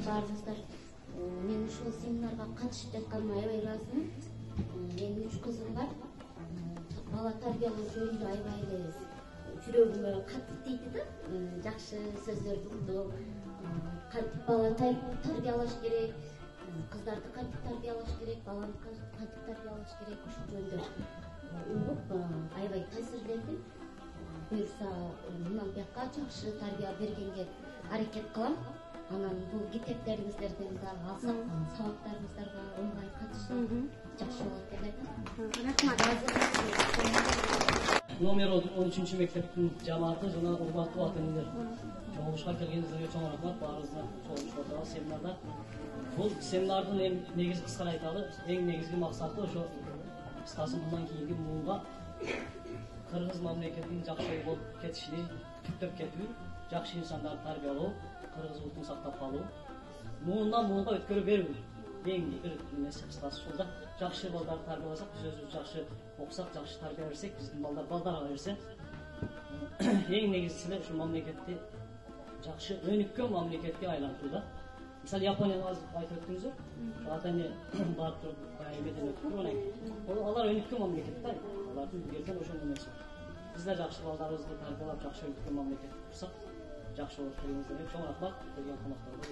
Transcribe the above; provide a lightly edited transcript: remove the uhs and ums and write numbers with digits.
Barыңыздар, мен ушул семинарга катышып жатканыма аябай ыраазымын. Менин 3 кызым бар. Бала тарбиялоо жөнүндө аябай эле жүрөгүмө катып тийди да. Жакшы сөздөрдү угдум. Кантип бала тарбиялаш керек, кыздарды кантип тарбиялаш керек, баланы кантип тарбиялаш керек, ушул жөнүндө угуп аябай таасирлендим. Буюрса, мындан бияка жакшы тарбия бергенге аракет кылам. Анан бул китептериңиздерден дагы алсак, сабактарыңыздарга оңой катышып жакшы болот деп айтам. Рахмат. Номер 13 мектептин жамааты жана урматтуу ата-энелер. Чогулушка келгениңиздерге чоң рахмат. Баарыңызга чогулушуп отурабыз семинарда. Бул семинардын эң негизги кыскара айталы, эң негизги максаты ошо кыскасы мындан кийинки муунга кыргыз мамлекетинин жакшы болуп кетишини түптөп кетүү, жакшы инсандарды тарбиялоо, кыргыз улутун сактап калуу, муундан муунга өткөрө берүү. Эң бир эмеси кыскасы ушул да. Жакшы балдарды тарбияласак, биз өзүбүз жакшы окусак, жакшы тарбия берсек, биздин балдар балдарга берсе, эң негизгиси эле ушул мамлекетти жакшы өнүккөн мамлекетке айлантууда. Мисалы Японияны айтып өттүңүздөр. Ата-эне барып туруп эмеден өтүп турган. Алар өнүккөн мамлекет да. Алардын эгерден ошол эмеси бар. Биз да жакшы балдарыбызды тарбиялап, жакшы өнүккөн мамлекет курсак, жакшы болот дегениңиздерге чоң рахмат. Келген конокторго